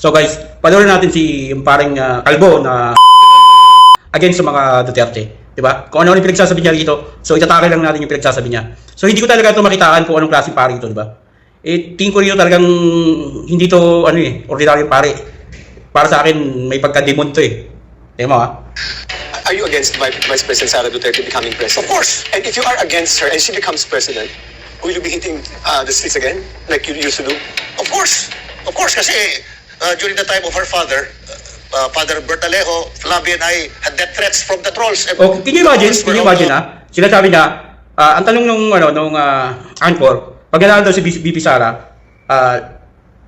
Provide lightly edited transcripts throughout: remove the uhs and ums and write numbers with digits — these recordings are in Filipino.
So guys, panoorin natin si yung paring Kalbo na against sa mga Duterte. Diba? Kung ano yung pinagsasabi niya dito, so itatake lang natin yung pinagsasabi niya. So hindi ko talaga ito makitaan kung anong klaseng pare ito, diba? Tingin ko rin talagang hindi to ordinaryong pare. Para sa akin, may pagka-demon to eh. Tingnan mo ha. Are you against Vice President Sara Duterte becoming president? Of course. And if you are against her and she becomes president, will you be hitting the streets again like you used to do? Of course. Of course, kasi during the time of her father, Father Bertalejo, Flavia and I had death threats from the trolls. Oh, can you imagine ha? Sinasabi niya, ang tanong nung anchor, pag nanalo daw si BP Sara,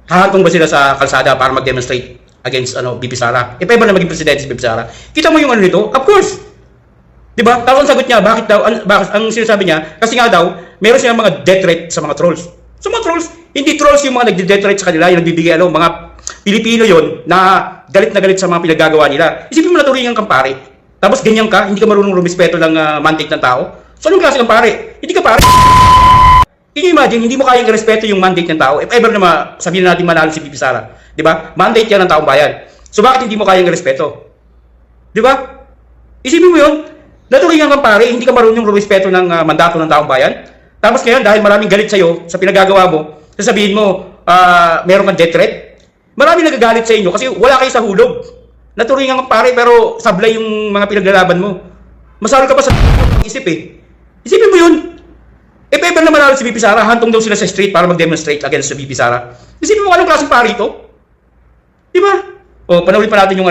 hahatong ba sila sa kalsada para mag-demonstrate against BP Sara? E pa iba na maging presidente si BP Sara? Kita mo yung nito? Of course! Diba? Tapos ang sagot niya, bakit daw, ang sinasabi niya, kasi nga daw, meron silang mga death threat sa mga trolls. So mga trolls, hindi trolls yung mga nagde-death threat sa kanila, yung nagbibigay mga Pilipino yon na galit sa mga pinagagawa nila. Isipin mo na turingan kang pare. Tapos ganyan ka, hindi ka marunong rumispeto ng mandate ng tao. So anong klase kang pare? Hindi ka pare. Can you imagine, hindi mo kayang respeto yung mandate ng tao. If ever na sabihin natin manalo si BP Sara, di ba? Mandate yan ng taong bayan. So bakit hindi mo kayang respeto? Di ba? Isipin mo yun, naturingan kang pare, hindi ka marunong rumispeto ng mandato ng taong bayan. Tapos ngayon, dahil maraming galit sa'yo sa pinagagawa mo, sasabihin mo, meron kang death threat. Maraming nagagalit sa inyo kasi wala kayo sa hulog. Naturingan kang pare pero sablay yung mga pinaglalaban mo. Masalo ka pa sa isip eh. Isipin mo yun. If ever na manalo si BP Sara, hantong daw sila sa street para mag-demonstrate against sa BP Sara. Isipin mo anong klaseng pare ito? Di ba? O, panoorin pa natin yung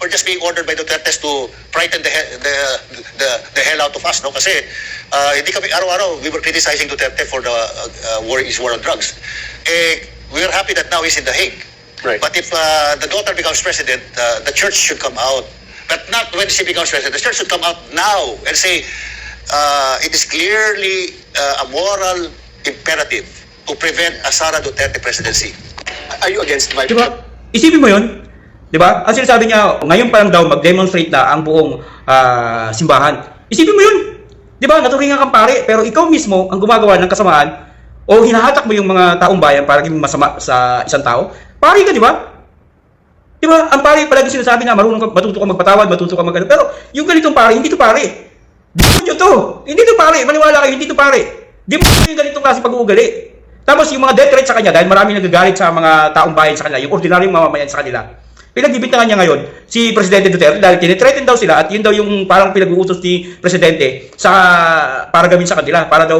We're just being ordered by Duterte to frighten the hell out of us, no? Kasi hindi kami araw-araw we were criticizing Duterte for the war on drugs. We are happy that now he's in The Hague. Right. But if the daughter becomes president, the church should come out. But not when she becomes president. The church should come out now and say it is clearly a moral imperative to prevent a Sara Duterte presidency. Are you against Vice Diba? Isipin mo yun. Diba? Ang sinasabi niya, ngayon pa lang daw mag-demonstrate na ang buong simbahan. Isipin mo yun. Diba? Naturingan kang pare, pero ikaw mismo ang gumagawa ng kasamaan o hinahatak mo yung mga taong bayan para maging masama sa isang tao. Pare ka, diba? Diba? Ang pare palagi sinasabi na matuto ka magpatawad, matuto ka mag-ano. Pero yung ganitong pare, hindi to pare. Demonyo to. Hindi to pare. Maniwala kayo, hindi to pare. Demonyo yung ganitong klase pag-uugali. Tapos yung mga death threat sa kanya, dahil maraming nagagalit sa mga taong bayan sa kanila, yung ordinaryong mamamayan sa kanila, pinagbibintangan niya ngayon si Presidente Duterte dahil tinitreaten daw sila at yun daw yung parang pinag-uutos ni Presidente para gawin sa kanila, para daw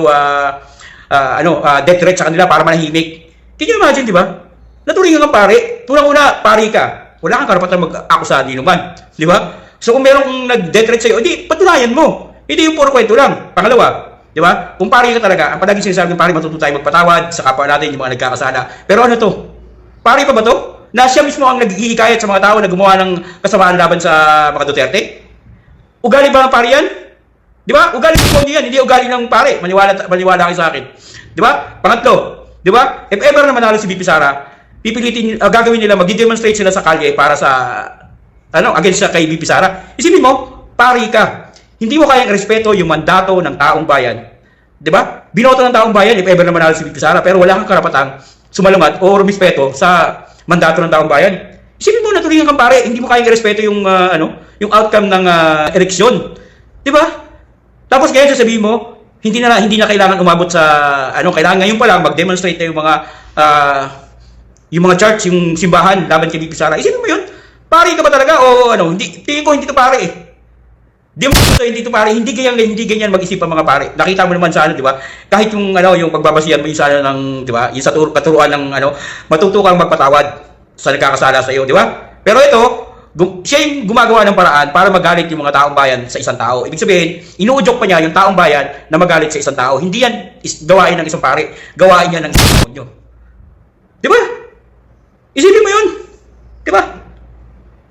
death threat sa kanila para manahimik. Can you imagine, di ba? Naturingan kang pare, tunang-una, pare ka. Wala kang karapatan mag-akusa di naman, di ba? So kung merong nag-death threat sa'yo, hindi, patunayan mo. Hindi yung puro kwento lang. Pangalawa, di ba? Kung pare ka talaga, ang palaging sinasabi ng pare, matuto tayo magpatawad sa kapwa natin, yung mga nagkakasala. Pero ano to? Pare pa ba to? Na siya mismo ang naghihikayat sa mga tao na gumawa ng kasamaan laban sa mga Duterte? Ugali ba ng pare yan? Di ba? Ugali ng yan, hindi ugali ng pare. Maniwala kayo sa akin. Di ba? Pangatlo, di ba? If ever na manalo si BP Sara, gagawin nila, mag-demonstrate sila sa kalye para sa, against sa kay BP Sara. Isipin mo, pare ka. Hindi mo kayang respeto yung mandato ng taong bayan. Di ba? Binoto ng taong bayan, if ever na manalo si BP Sara, pero wala kang karapatang sumalungat o rumispeto sa mandato ng taong bayan. Isipin mo, naturingan kang pare, hindi mo kayang respeto yung outcome ng eleksyon. Di ba? Tapos ngayon sasabihin mo, hindi na kailangan umabot sa kailangan ngayon pa lang mag-demonstrate na yung mga church, yung simbahan laban kay BP Sara. Isipin mo yun? Pare ka ba talaga o hindi? Tingin ko hindi to pare eh. Hindi to pare, hindi ganyan mag-isip ang mga pare. Nakita mo naman sa di ba? Kahit yung yung pagbabasihan mo yung sana ng, di ba? Yung sa katuruan ng matuto kang magpatawad sa nagkakasala sa iyo, di ba? Pero ito, siya yung gumagawa ng paraan para magalit yung mga taong bayan sa isang tao. Ibig sabihin, inuudyok pa niya yung taong bayan na magalit sa isang tao. Hindi yan gawain ng isang pare, gawain niya ng isang demonyo. Di ba? Isipin mo yun. Di ba?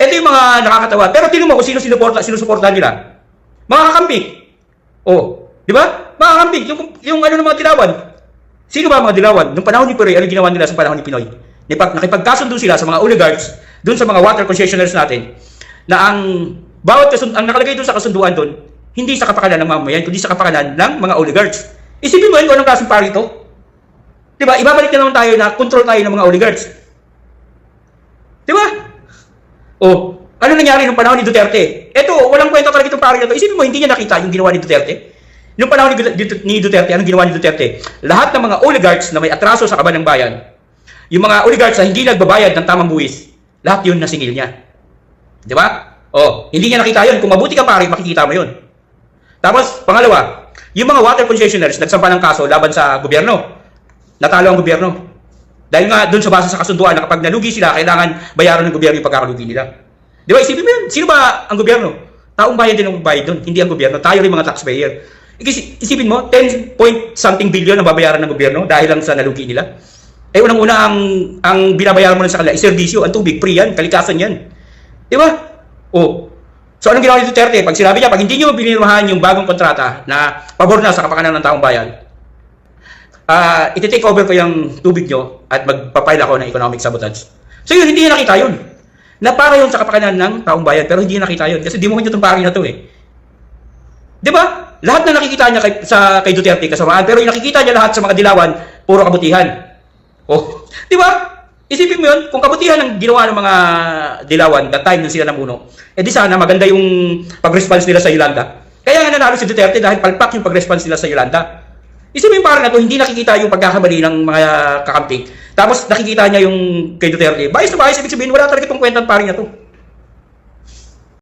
Ito yung mga nakakatawa. Pero tingnan mo kung sino sinusuportahan nila. Mga kakampi. Oh, di ba? Mga kakampi, yung ng mga dilawan. Sino ba mga dilawan? Nung panahon ni Pinoy, ano ginawa nila sa panahon ni Pinoy? Nakipagkasundo sila sa mga oligarchs, doon sa mga water concessionaires natin, na ang nakalagay doon sa kasunduan doon, hindi sa kapakanan ng mamamayan, kundi sa kapakanan ng mga oligarchs. Isipin mo yun kung anong klaseng pari ito. Diba? Ibabalik na naman tayo na control tayo ng mga oligarchs. Oh, ano nangyari nung panahon ni Duterte? Eto, walang kwenta talaga itong pare na to. Isipin mo, hindi niya nakita yung ginawa ni Duterte. Nung panahon ni Duterte, anong ginawa ni Duterte? Lahat ng mga oligarchs na may atraso sa kaban ng bayan, yung mga oligarchs na hindi nagbabayad ng tamang buwis, lahat yun nasingil niya. Di ba? Oh, hindi niya nakita yun. Kung mabuti ka pare, makikita mo yun. Tapos, pangalawa, yung mga water concessionaires nagsampa ng kaso laban sa gobyerno. Natalo ang gobyerno. Dahil nga doon sa base sa kasunduan na kapag nalugi sila, kailangan bayaran ng gobyerno yung pagkakalugi nila. Di ba? Isipin mo yun. Sino ba ang gobyerno? Taong bayan din ang bayad doon, hindi ang gobyerno. Tayo rin mga taxpayer. Isipin mo, 10 point something billion ang babayaran ng gobyerno dahil lang sa nalugi nila. Eh unang-una ang binabayaran mo lang sa kanila, serbisyo, ang tubig, free yan, kalikasan yan. Di ba? Oh. So anong ginawa ni Duterte? Pag sinabi niya, pag hindi niyo binirmahan yung bagong kontrata na pabor na sa kapakanan ng taong bayan, iti-take over ko yung tubig nyo at magpapile ako ng economic sabotage. So yun, hindi niya nakita yun. Na para yun sa kapakanan ng taong bayan, pero hindi niya nakita yun. Kasi di mo nyo itong pari na to eh. Di ba? Lahat na nakikita niya kay Duterte kasamaan, pero yung nakikita niya lahat sa mga dilawan, puro kabutihan. Oh, di ba? Isipin mo yun, kung kabutihan ang ginawa ng mga dilawan that time nung sila namuno, eh di sana maganda yung pag-response nila sa Yolanda. Kaya nga nanalo si Duterte dahil palpak yung pag-response nila sa Yolanda. Isipin mo yung parang na to, hindi nakikita yung pagkakamali ng mga kakamping. Tapos nakikita niya yung kay Duterte. Bias na bias, ibig sabihin, wala talaga itong kwentang paring na to.